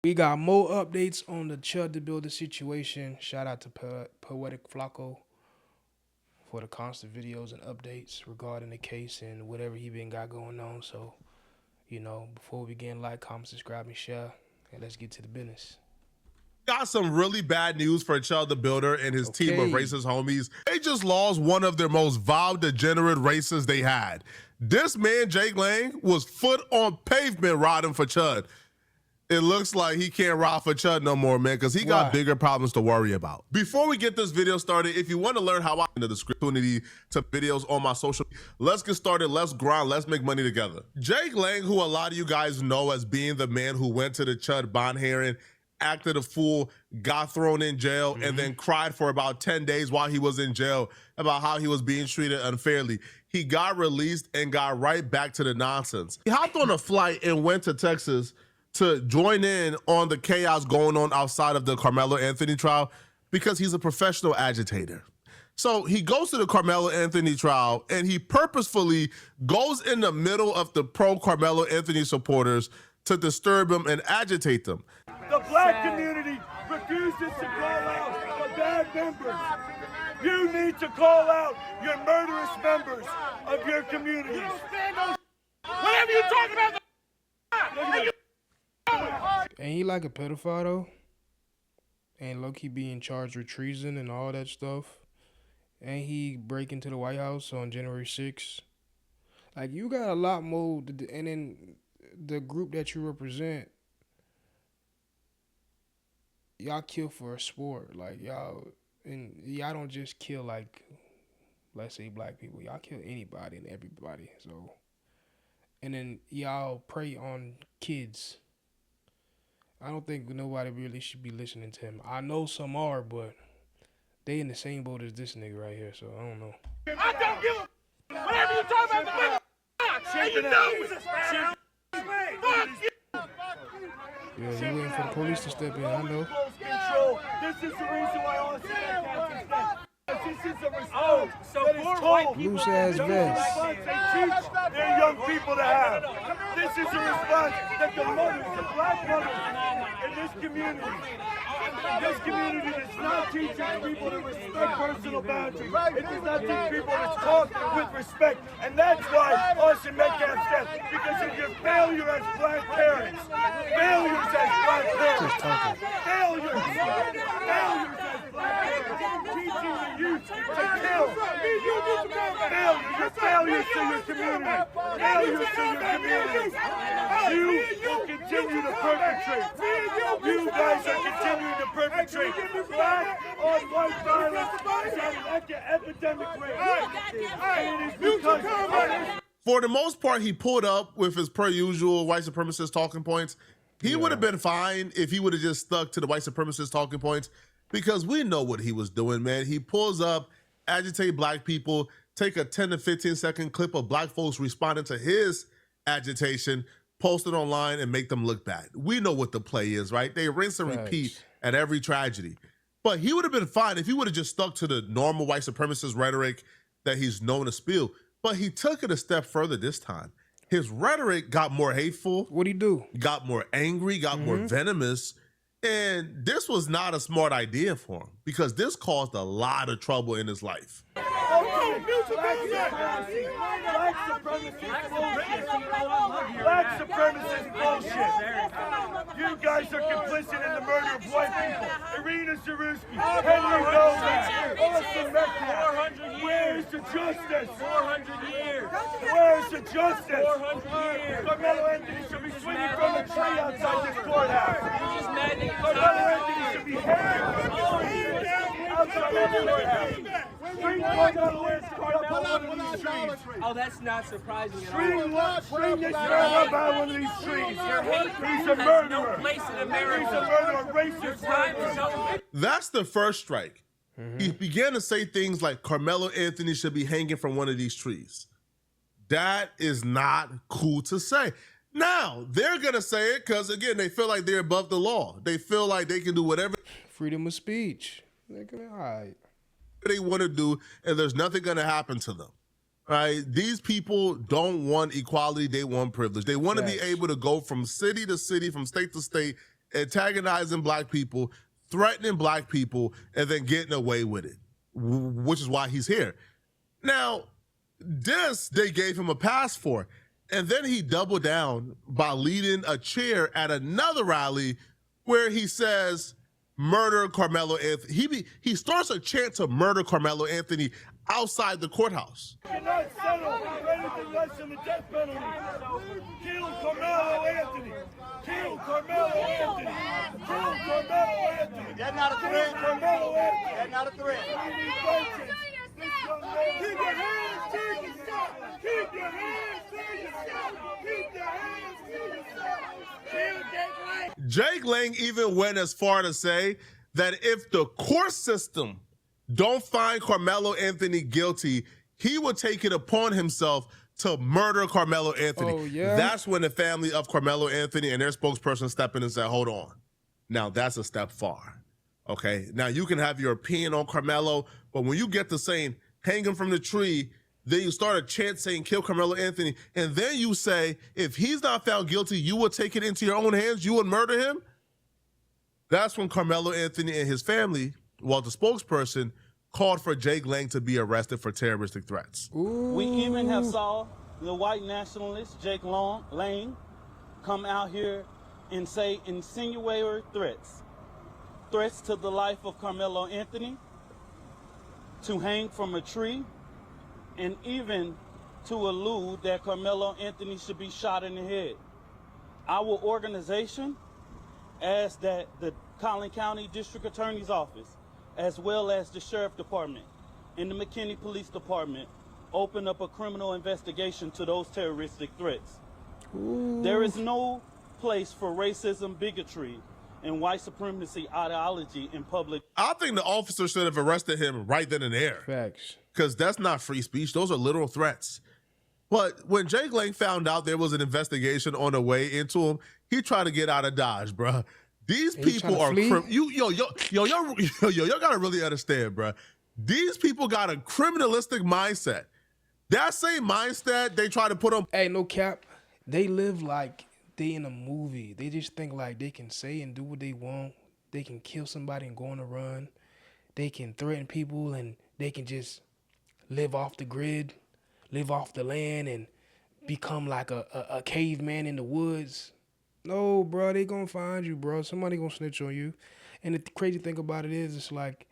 We got more updates on the Chud the Builder situation. Shout out to Poetic Flacco for the constant videos and updates regarding the case and whatever he been got going on. So, you know, before we begin, like, comment, subscribe, and share. And let's get to the business. Got some really bad news for Chud the Builder and his team of racist homies. They just lost one of their most vile, degenerate racists they had. This man, Jake Lang, was foot on pavement riding for Chud. It looks like he can't ride for Chud no more, man, because he got bigger problems to worry about. Before we get this video started, if you want to learn how I into the opportunity to videos on my social, let's get started, let's grind, let's make money together. Jake Lang, who a lot of you guys know as being the man who went to the Chud bond hearing, acted a fool, got thrown in jail, and then cried for about 10 days while he was in jail about how he was being treated unfairly. He got released and got right back to the nonsense. He hopped on a flight and went to Texas to join in on the chaos going on outside of the Karmelo Anthony trial because he's a professional agitator. So he goes to the Karmelo Anthony trial and he purposefully goes in the middle of the pro Karmelo Anthony supporters to disturb them and agitate them. The black community refuses to call out the bad members. You need to call out your murderous members of your communities. Whatever you talking about, Ain't he like a pedophile though? And low-key being charged with treason and all that stuff? Ain't he break into the White House on January 6th? Like, you got a lot more, and then the group that you represent, y'all kill for a sport. Like, y'all don't just kill, like, let's say black people. Y'all kill anybody and everybody. So, and then y'all prey on kids. I don't think nobody really should be listening to him. I know some are, but they in the same boat as this nigga right here, so I don't know. I don't give a whatever you talking about, and you know it's Yeah, you waiting for the police to step in, I know. This is the reason why all this can't this is a response that is told. Loose ass vest. They teach their young people to have. This is a response that the mothers, the black mothers in this community does not teach its people to respect personal boundaries. It does not teach people to talk with respect. And that's why Austin Metcalf said, because of your failure as black parents. Failures as black parents. Failures as black parents. Teaching the youth to kill. Failures to your community. Failures to your community. You will continue to perpetrate. You guys are continuing to perpetrate. Black on white violence is at an epidemic rate. And it is because for the most part, he pulled up with his per usual white supremacist talking points. He would have been fine if he would have just stuck to the white supremacist talking points, because we know what he was doing, man. He pulls up, agitate black people, take a 10 to 15 second clip of black folks responding to his agitation, post it online, and make them look bad. We know what the play is, right? They rinse and repeat at every tragedy. But he would have been fine if he would have just stuck to the normal white supremacist rhetoric that he's known to spew. But he took it a step further this time. His rhetoric got more hateful. What'd he do? Got more angry, got more venomous. And this was not a smart idea for him, because this caused a lot of trouble in his life. Black supremacist bullshit. You guys are complicit in the murder of white people. Irina Zarusky, Henry Goldman, Austin Metcalf. Where's the justice? 400 years. Where's the justice? 400 years. Karmelo Anthony should be swinging from a tree outside this courthouse. Karmelo Anthony should be hanging outside this courthouse. Oh, that's not surprising at all. Bring this man up out of one of these trees. He's a murderer. No place in America. He's a murderer, racist murderer. That's the first strike. He began to say things like Karmelo Anthony should be hanging from one of these trees. That is not cool to say. Now, they're going to say it because, again, they feel like they're above the law. They feel like they can do whatever. Freedom of speech. All right. They want to do, and there's nothing going to happen to them. Right? These people don't want equality. They want privilege. They want to be able to go from city to city, from state to state, antagonizing black people, threatening black people, and then getting away with it, which is why he's here. Now, this they gave him a pass for. And then he doubled down by leading a cheer at another rally where he says, murder Karmelo Anthony. He starts a chant to murder Karmelo Anthony outside the courthouse. You cannot settle for anything less than the death penalty. Kill Karmelo Anthony. Kill Karmelo Anthony. Kill Karmelo Anthony. That's not a threat. Kill Karmelo Anthony. That's not a threat. Keep your hands to yourself. Keep your hands to yourself. Keep your hands to yourself. Kill Jake Lang. Jake Lang even went as far to say that if the court system don't find Karmelo Anthony guilty, he would take it upon himself to murder Karmelo Anthony. Oh, yeah? That's when the family of Karmelo Anthony and their spokesperson stepped in and said, hold on. Now, that's a step far. Okay? Now, you can have your opinion on Karmelo, but when you get to saying, hang him from the tree, then you start a chant saying, kill Karmelo Anthony, and then you say, if he's not found guilty, you would take it into your own hands, you would murder him? That's when Karmelo Anthony and his family, well, the spokesperson, called for Jake Lang to be arrested for terroristic threats. We even have saw the white nationalist Jake Lang come out here and say insinuatory threats to the life of Karmelo Anthony, to hang from a tree, and even to allude that Karmelo Anthony should be shot in the head. Our organization asked that the Collin County District Attorney's Office, as well as the Sheriff Department and the McKinney Police Department, open up a criminal investigation to those terroristic threats. There is no place for racism, bigotry, and white supremacy ideology in public. I think the officer should have arrested him right then and there. Facts. Because that's not free speech. Those are literal threats. But when Jake Lang found out there was an investigation on the way into him, he tried to get out of Dodge, bro. These people are y'all gotta really understand, bro. These people got a criminalistic mindset. That same mindset they try to put on. Hey, no cap. They live like they in a movie. They just think like they can say and do what they want. They can kill somebody and go on a run. They can threaten people and they can just live off the grid, live off the land, and become like a caveman in the woods. No, bro, they gonna find you, bro. Somebody gonna snitch on you. And the crazy thing about it is, it's like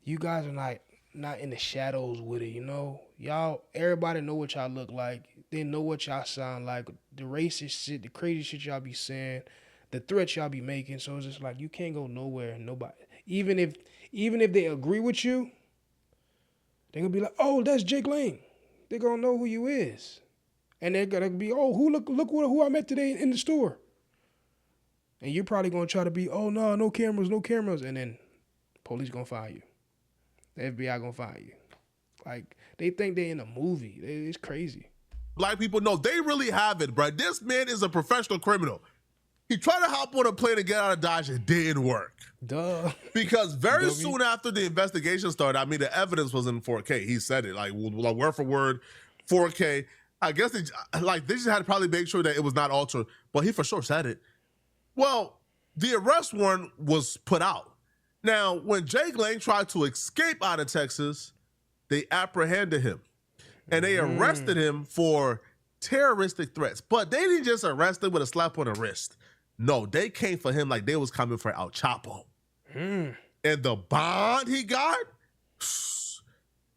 you guys are not in the shadows with it, you know? Y'all, everybody know what y'all look like. They know what y'all sound like. The racist shit, the crazy shit y'all be saying, the threats y'all be making. So it's just like you can't go nowhere. Nobody, even if they agree with you, they gonna be like, oh, that's Jake Lang. They gonna know who you is, and they're gonna be, oh, look who I met today in the store. And you're probably gonna try to be, oh no cameras, and then police gonna find you. The FBI gonna find you. Like they think they in a movie. It's crazy. Black people know they really have it, bro. This man is a professional criminal. He tried to hop on a plane and get out of Dodge. It didn't work. Duh. Because very soon after the investigation started, I mean, the evidence was in 4K. He said it, like word for word, 4K. I guess they just had to probably make sure that it was not altered, but he for sure said it. Well, the arrest warrant was put out. Now, when Jake Lang tried to escape out of Texas, they apprehended him. And they arrested him for terroristic threats. But they didn't just arrest him with a slap on the wrist. No, they came for him like they was coming for El Chapo. And the bond he got,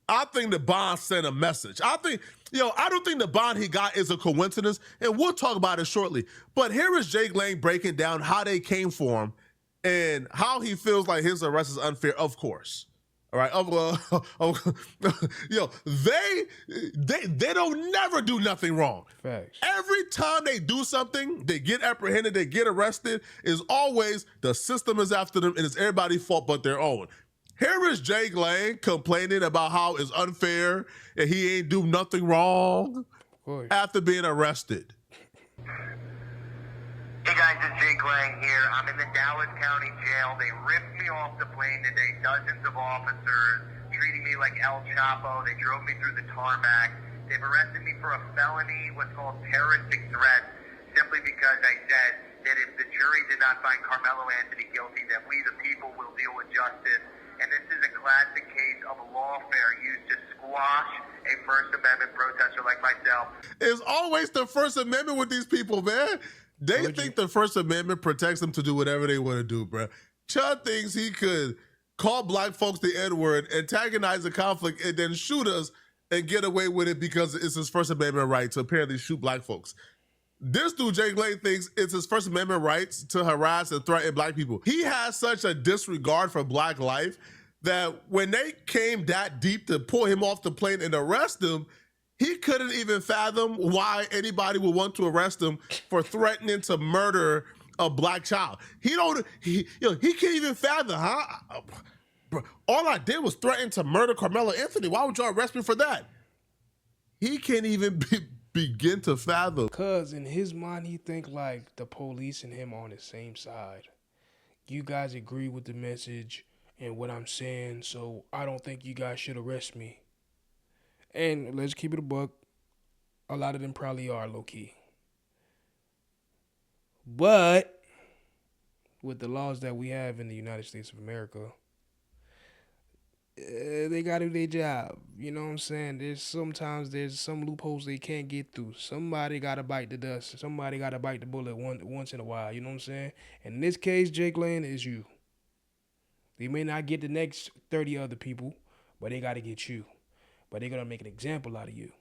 I think the bond sent a message. I don't think the bond he got is a coincidence, and we'll talk about it shortly. But here is Jake Lang breaking down how they came for him and how he feels like his arrest is unfair, of course. All right, they don't never do nothing wrong. Facts. Every time they do something, they get apprehended, they get arrested, is always the system is after them and it's everybody's fault but their own. Here is Jake Lang complaining about how it's unfair and he ain't do nothing wrong after being arrested. Hey guys, it's Jake Lang here. I'm in the Dallas County Jail. They ripped me off the plane today. Dozens of officers treating me like El Chapo. They drove me through the tarmac. They've arrested me for a felony, what's called terroristic threat, simply because I said that if the jury did not find Karmelo Anthony guilty, that we, the people, will deal with justice. And this is a classic case of lawfare used to squash a First Amendment protester like myself. It's always the First Amendment with these people, man. They think the First Amendment protects them to do whatever they want to do, bro. Chud thinks he could call black folks the N-word, antagonize the conflict, and then shoot us and get away with it because it's his First Amendment right to apparently shoot black folks. This dude, Jake Lane, thinks it's his First Amendment rights to harass and threaten black people. He has such a disregard for black life that when they came that deep to pull him off the plane and arrest him, he couldn't even fathom why anybody would want to arrest him for threatening to murder a black child. He can't even fathom, huh? Bro, all I did was threaten to murder Karmelo Anthony. Why would y'all arrest me for that? He can't even begin to fathom. Because in his mind, he think like the police and him are on the same side. You guys agree with the message and what I'm saying, so I don't think you guys should arrest me. And let's keep it a buck. A lot of them probably are low-key. But with the laws that we have in the United States of America, they got to do their job. You know what I'm saying? There's some loopholes they can't get through. Somebody got to bite the dust. Somebody got to bite the bullet once in a while. You know what I'm saying? In this case, Jake Lane is you. They may not get the next 30 other people, but they got to get you. But they're going to make an example out of you.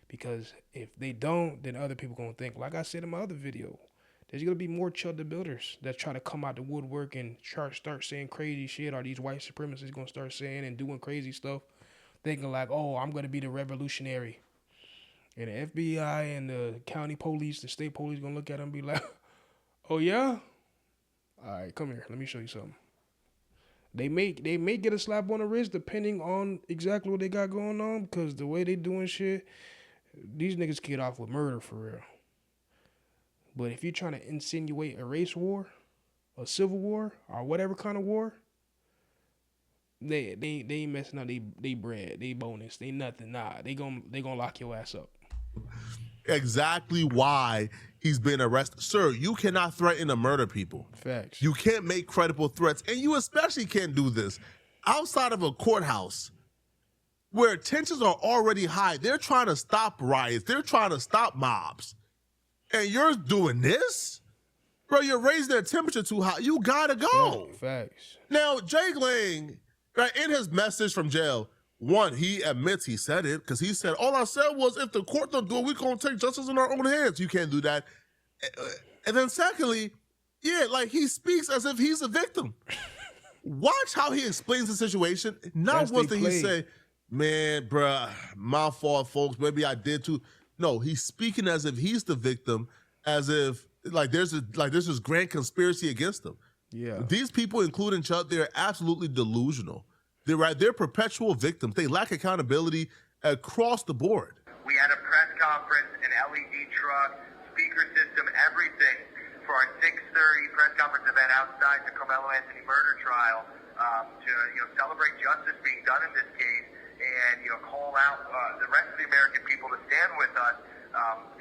Because if they don't, then other people going to think, like I said in my other video, there's going to be more Chud builders that try to come out the woodwork and start saying crazy shit, or these white supremacists going to start saying and doing crazy stuff, thinking like, oh, I'm going to be the revolutionary. And the FBI and the county police, the state police going to look at them and be like, oh, yeah? All right, come here. Let me show you something. They may get a slap on the wrist depending on exactly what they got going on, because the way they doing shit, these niggas get off with murder for real. But if you're trying to insinuate a race war, a civil war, or whatever kind of war, they ain't messing up they bread, they bonus, they nothing. Nah, they gonna lock your ass up. Exactly why he's been arrested. Sir, you cannot threaten to murder people. Facts. You can't make credible threats, and you especially can't do this outside of a courthouse where tensions are already high. They're trying to stop riots. They're trying to stop mobs. And you're doing this? Bro, you're raising the temperature too high. You gotta go. Facts. Now, Jake Lang, right, in his message from jail, one, he admits he said it, because he said, all I said was, if the court don't do it, we're going to take justice in our own hands. You can't do that. And then secondly, yeah, like he speaks as if he's a victim. Watch how he explains the situation. Not once did he say, man, bruh, my fault, folks. Maybe I did too. No, he's speaking as if he's the victim, as if like there's this grand conspiracy against him. Yeah. These people, including Chuck, they're absolutely delusional. They're perpetual victims. They lack accountability across the board. We had a press conference, an LED truck, speaker system, everything for our 6:30 press conference event outside the Karmelo Anthony murder trial to celebrate justice being done in this case and call out the rest of the American people to stand with us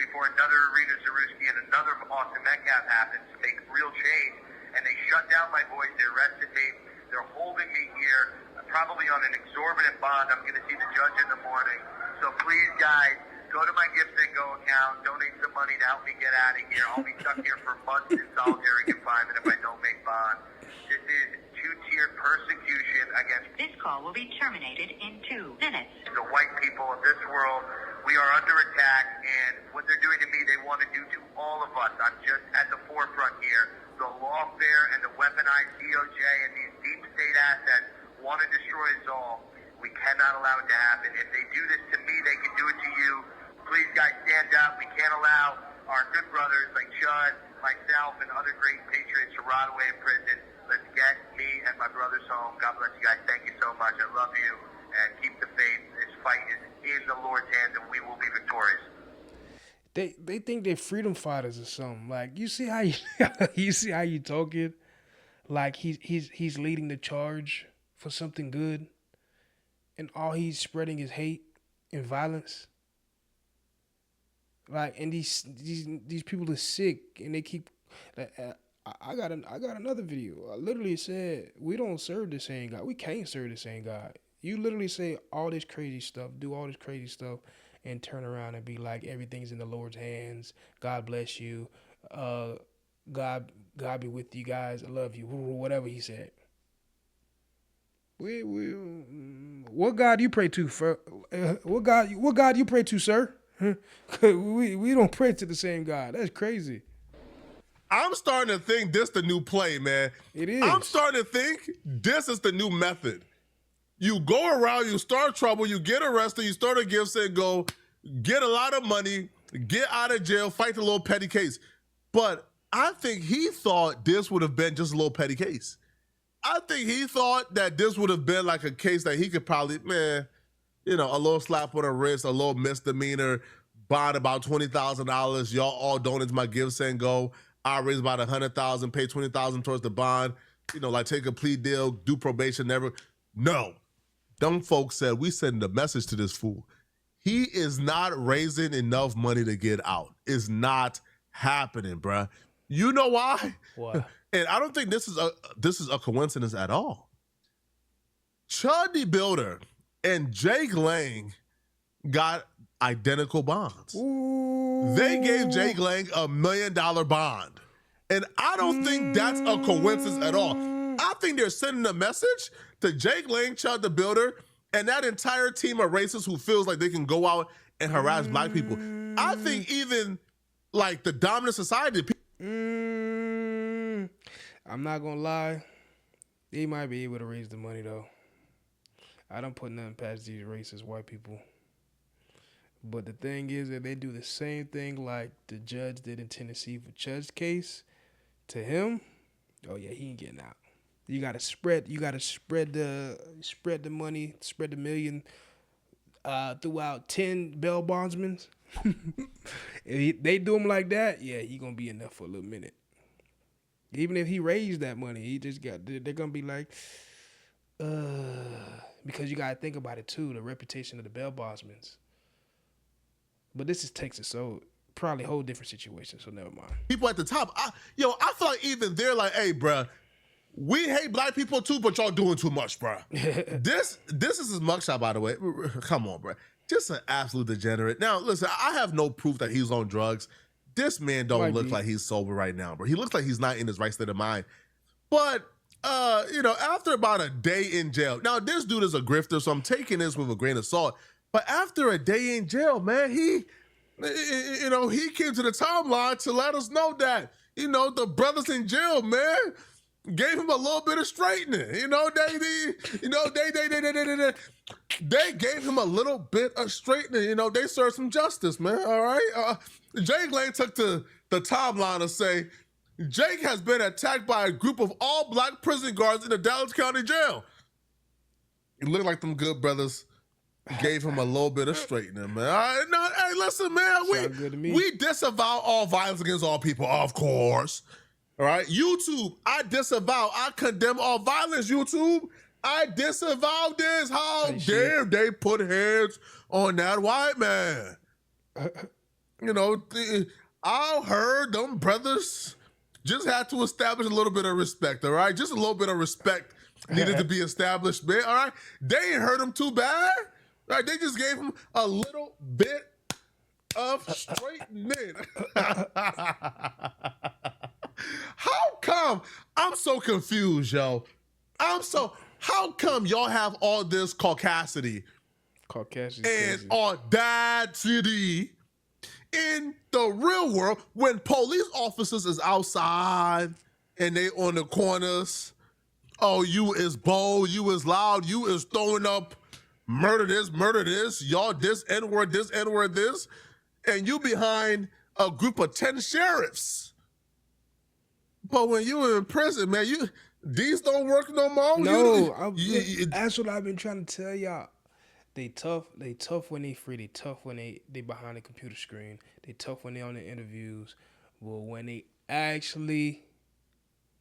before another Rita Zaruski and another Austin Metcalf happens to make real change. And they shut down my voice. They arrested me. They're holding me here, probably on an exorbitant bond. I'm going to see the judge in the morning. So please, guys, go to my Gift and Go account, donate some money to help me get out of here. I'll be stuck here for months in solitary confinement if I don't make bond. This is two-tiered persecution against... This call will be terminated in 2 minutes. The white people of this world, we are under attack, and what they're doing to me, they want to do to all of us. I'm just at the forefront here. The lawfare and the weaponized DOJ and these deep state assets want to destroy us all. We cannot allow it to happen. If they do this to me, they can do it to you. Please, guys, stand up. We can't allow our good brothers like Chud, myself, and other great patriots to rot away in prison. Let's get me and my brothers home. God bless you guys. Thank you so much. I love you. And keep the faith. This fight is in the Lord's hands, and we will be victorious. They think they're freedom fighters or something. Like, you see how you talking? Like he's leading the charge for something good, and all he's spreading is hate and violence. Like, and these people are sick, and they keep I got another video. I literally said we don't serve the same God. We can't serve the same God. You literally say all this crazy stuff, do all this crazy stuff, and turn around and be like everything's in the Lord's hands. God bless you. God be with you guys. I love you. Whatever he said. What God you pray to? What God you pray to, sir? we don't pray to the same God. That's crazy. I'm starting to think this the new play, man. It is. I'm starting to think this is the new method. You go around, you start trouble, you get arrested, you start a gift and go, get a lot of money, get out of jail, fight the little petty case. But I think he thought this would have been just a little petty case. I think he thought that this would have been like a case that he could probably, a little slap on the wrist, a little misdemeanor, bond about $20,000. Y'all all donate my gifts and go. I raise about $100,000, pay $20,000 towards the bond. Like take a plea deal, do probation, never. No. Them folks said, we send a message to this fool. He is not raising enough money to get out. It's not happening, bruh. You know why? Why? And I don't think this is a coincidence at all. Chud the Builder and Jake Lang got identical bonds. Ooh. They gave Jake Lang $1 million bond. And I don't think that's a coincidence at all. I think they're sending a message to Jake Lang, Chud the Builder, and that entire team of racists who feels like they can go out and harass black people. I think even like the dominant society. I'm not gonna lie. They might be able to raise the money though. I don't put nothing past these racist white people. But the thing is that they do the same thing like the judge did in Tennessee for Chud's case to him. Oh yeah, he ain't getting out. You gotta spread the money, spread the million throughout 10 bail bondsmen. If they do him like that, yeah, he gonna be in there for a little minute. Even if he raised that money, they're gonna be like, because you gotta think about it too, the reputation of the bail bondsmen. But this is Texas, so probably a whole different situation, so never mind. People at the top, I feel like even they're like, hey, bruh, we hate black people too, but y'all doing too much, bruh. This is his mugshot, by the way. Come on, bruh. Just an absolute degenerate. Now, listen, I have no proof that he's on drugs. This man don't look like he's sober right now, bro. He looks like he's not in his right state of mind. But, after about a day in jail, now this dude is a grifter, so I'm taking this with a grain of salt. But after a day in jail, man, he came to the timeline to let us know that, the brothers in jail, man, gave him a little bit of straightening. They gave him a little bit of straightening. They served some justice, man. All right. Jake Lang took the timeline to say Jake has been attacked by a group of all black prison guards in the Dallas County Jail. It looked like them good brothers gave him a little bit of straightening, man. All right, no, hey, listen, man, we disavow all violence against all people, of course. All right, YouTube, I disavow, I condemn all violence, YouTube. I disavow this. How dare they put hands on that white man? I heard them brothers just had to establish a little bit of respect, all right? Just a little bit of respect needed to be established, man, all right? They ain't hurt him too bad. Right, they just gave him a little bit of straightening. How come? I'm so confused, yo. How come y'all have all this caucasity and audacity in the real world when police officers is outside and they on the corners? Oh, you is bold, you is loud, you is throwing up murder this, y'all this, N-word, this, and you behind a group of 10 sheriffs. But when you in prison, man, these don't work no more. No, that's what I've been trying to tell y'all. They tough when they free. They tough when they behind the computer screen. They tough when they on the interviews. But when they actually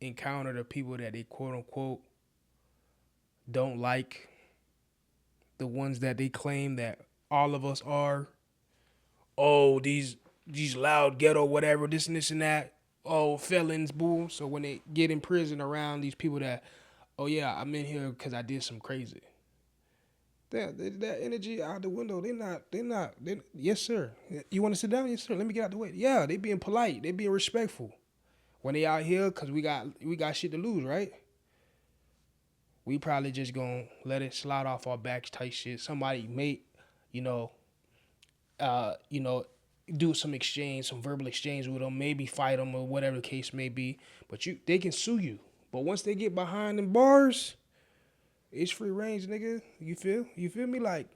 encounter the people that they quote unquote don't like, the ones that they claim that all of us are, oh, these loud ghetto whatever, this and that. felons, boo. So when they get in prison around these people that, oh yeah, I'm in here because I did some crazy. That energy out the window. Yes, sir. You want to sit down? Yes, sir. Let me get out the way. Yeah, they being polite. They being respectful. When they out here, because we got shit to lose, right? We probably just gonna let it slide off our backs type shit. Somebody may, do some exchange, some verbal exchange with them, maybe fight them or whatever the case may be. But they can sue you. But once they get behind them bars, it's free range, nigga. You feel me? Like,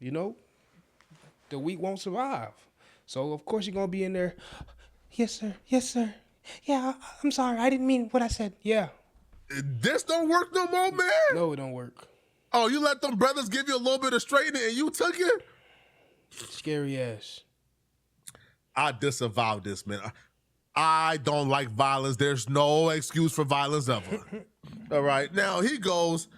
the weak won't survive. So of course you're gonna be in there. Yes, sir. Yes, sir. Yeah, I'm sorry. I didn't mean what I said. Yeah. This don't work no more, man. No, it don't work. Oh, you let them brothers give you a little bit of straightening and you took it? Scary ass. I disavow this, man. I don't like violence. There's no excuse for violence ever. All right. Now he goes,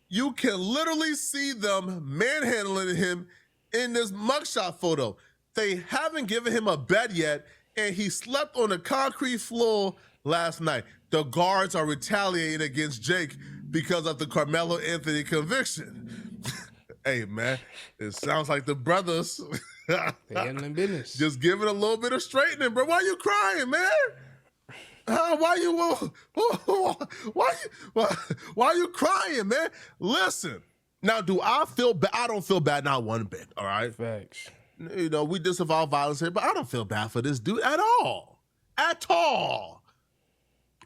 you can literally see them manhandling him in this mugshot photo. They haven't given him a bed yet, and he slept on the concrete floor last night. The guards are retaliating against Jake because of the Karmelo Anthony conviction. Hey, man, it sounds like the brothers They handling business. just give it a little bit of straightening, bro. Why you crying, man? Why you crying, man? Listen, now, do I feel bad? I don't feel bad, not one bit, all right? Facts. We disavow violence here, but I don't feel bad for this dude at all. At all.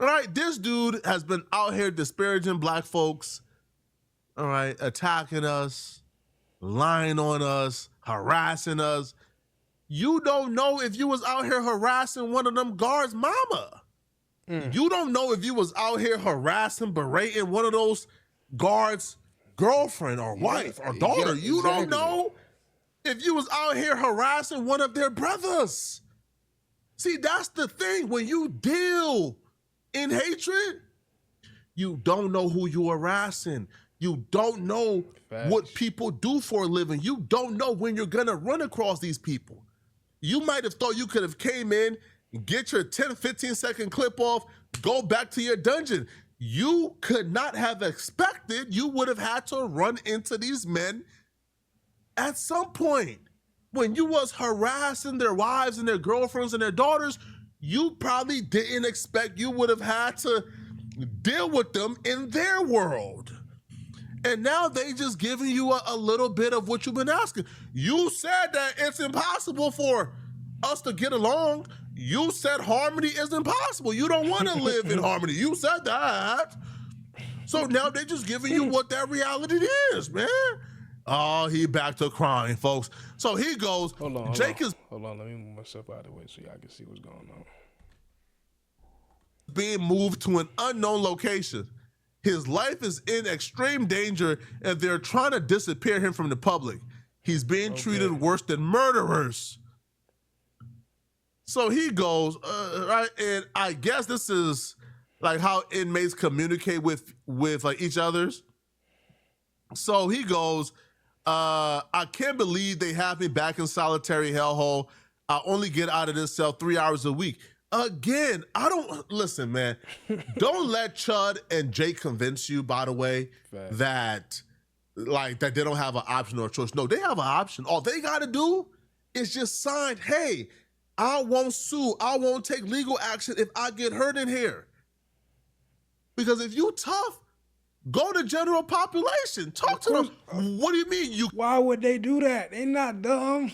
All right, this dude has been out here disparaging black folks, all right, attacking us, lying on us, harassing us. You don't know if you was out here harassing one of them guards' mama. You don't know if you was out here harassing, berating one of those guards' girlfriend or wife or daughter. Yeah, you don't exactly. know if you was out here harassing one of their brothers. See, that's the thing. When you deal in hatred, you don't know who you harassing. You don't know what people do for a living. You don't know when you're gonna run across these people. You might have thought you could have came in, get your 10, 15-second clip off, go back to your dungeon. You could not have expected you would have had to run into these men at some point. When you was harassing their wives and their girlfriends and their daughters, you probably didn't expect you would have had to deal with them in their world. And now they just giving you a little bit of what you've been asking. You said that it's impossible for us to get along. You said harmony is impossible. You don't want to live in harmony. You said that. So now they're just giving you what that reality is, man. Oh, he back to crying, folks. So he goes, Hold on, let me move myself out of the way so y'all can see what's going on. Being moved to an unknown location. His life is in extreme danger, and they're trying to disappear him from the public. He's being treated worse than murderers. So he goes, right, and I guess this is like how inmates communicate with like each other's. So he goes, I can't believe they have me back in solitary hellhole. I only get out of this cell 3 hours a week. Again, listen, man, don't let Chud and Jake convince you, by the way, that they don't have an option or a choice. No, they have an option. All they got to do is just sign, hey, I won't sue. I won't take legal action if I get hurt in here. Because if you tough, go to general population. Talk to them. What do you mean? Why would they do that? They not dumb.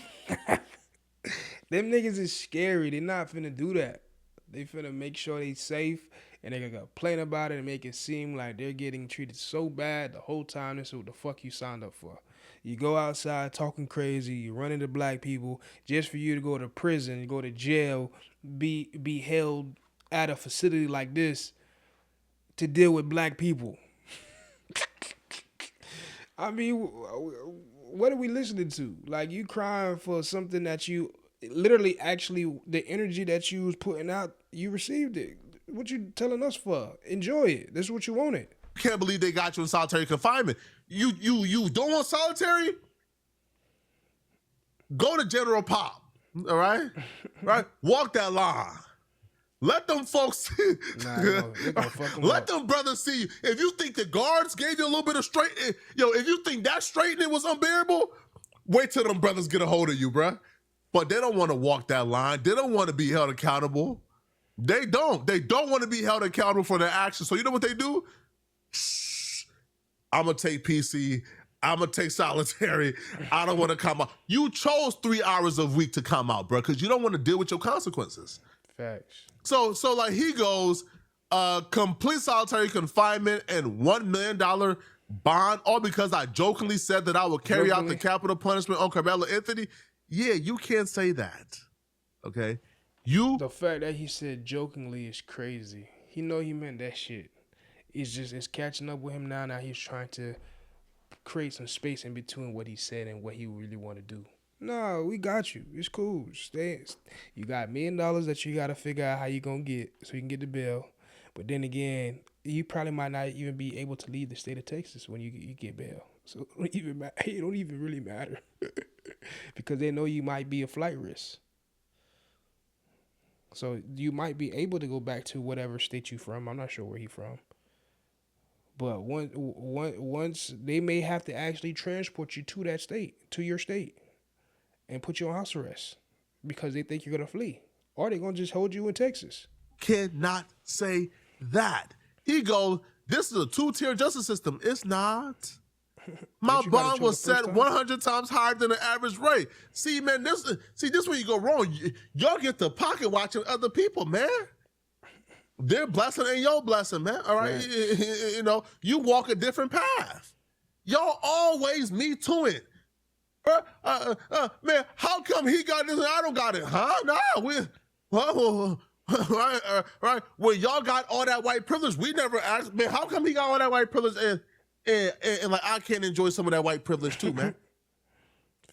Them niggas is scary. They not finna do that. They finna make sure they safe, and they gonna complain about it and make it seem like they're getting treated so bad the whole time. This is what the fuck you signed up for. You go outside talking crazy, you run into black people just for you to go to prison, go to jail, be held at a facility like this to deal with black people. I mean, what are we listening to? Like, you crying for something that you literally, actually, the energy that you was putting out, you received it. What you telling us for? Enjoy it. This is what you wanted. Can't believe they got you in solitary confinement. You don't want solitary? Go to General Pop, all right? Right? Walk that line. Let them folks Nah, they gonna fuck them let up. them brothers see you. If you think the guards gave you a little bit of straight, if you think that straightening was unbearable, wait till them brothers get a hold of you, bruh. But they don't want to walk that line. They don't want to be held accountable. They don't. They don't want to be held accountable for their actions. So you know what they do? I'm going to take PC. I'm going to take solitary. I don't want to come out. You chose 3 hours a week to come out, bro, because you don't want to deal with your consequences. Facts. So like he goes, complete solitary confinement and $1 million bond, all because I jokingly said that I would carry out the capital punishment on Karmelo Anthony. Yeah, you can't say that. Okay? The fact that he said jokingly is crazy. He know he meant that shit. It's catching up with him now. Now he's trying to create some space in between what he said and what he really want to do. No, we got you. It's cool. You got $1 million that you got to figure out how you going to get so you can get the bail. But then again, you probably might not even be able to leave the state of Texas when you get bail. So it don't even really matter because they know you might be a flight risk. So you might be able to go back to whatever state you from. I'm not sure where he from. But once they may have to actually transport you to that state, to your state, and put you on house arrest because they think you're going to flee. Or they're going to just hold you in Texas. Cannot say that. He goes, this is a 2-tier justice system. It's not. My bond was set 100 times higher than the average rate. See, man, this where you go wrong. Y'all get the pocket watching other people, man. Their blessing ain't your blessing, man. All right, you walk a different path. Y'all always me too it. Man, how come he got this and I don't got it? Huh? No, right. When y'all got all that white privilege, we never asked, man, how come he got all that white privilege and like I can't enjoy some of that white privilege too, man?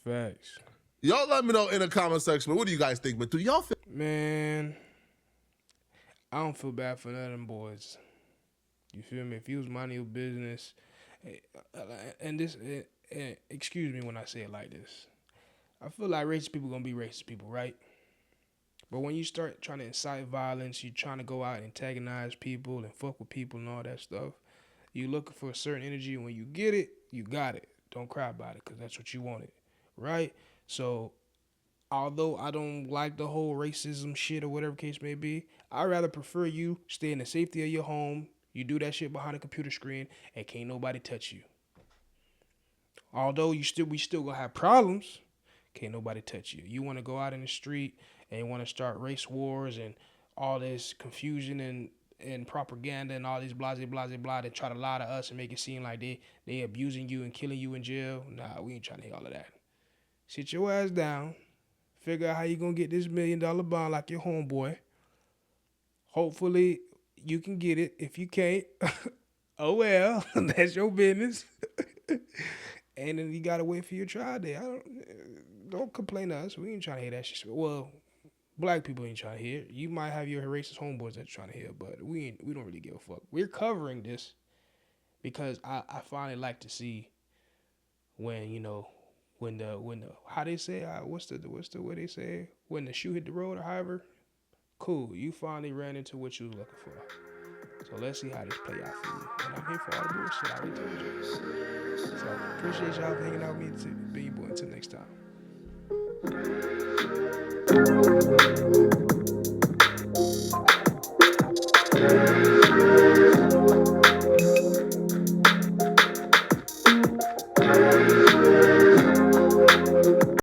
Facts. Y'all let me know in the comment section. What do you guys think? But do y'all feel? Man, I don't feel bad for none of them boys. You feel me? If he was minding your business, excuse me when I say it like this. I feel like racist people gonna be racist people, right? But when you start trying to incite violence, you're trying to go out and antagonize people and fuck with people and all that stuff. You looking for a certain energy, and when you get it, you got it. Don't cry about it, because that's what you wanted, right? So, although I don't like the whole racism shit or whatever case may be, I'd rather prefer you stay in the safety of your home, you do that shit behind a computer screen, and can't nobody touch you. Although we still gonna have problems, can't nobody touch you. You want to go out in the street and you want to start race wars and all this confusion and propaganda and all these blah, that try to lie to us and make it seem like they abusing you and killing you in jail. Nah, we ain't trying to hear all of that. Sit your ass down. Figure out how you going to get this $1 million bond like your homeboy. Hopefully, you can get it. If you can't, oh well, that's your business. And then you got to wait for your trial day. Don't complain to us. We ain't trying to hear that shit. Well, black people ain't trying to hear. You might have your racist homeboys that trying to hear, but we don't really give a fuck. We're covering this because I finally like to see when the how they say what's the way they say when the shoe hit the road or however. Cool, you finally ran into what you was looking for. So let's see how this play out for you. And I'm here for all the bullshit I already told you. So appreciate y'all for hanging out with me. Be your boy until next time.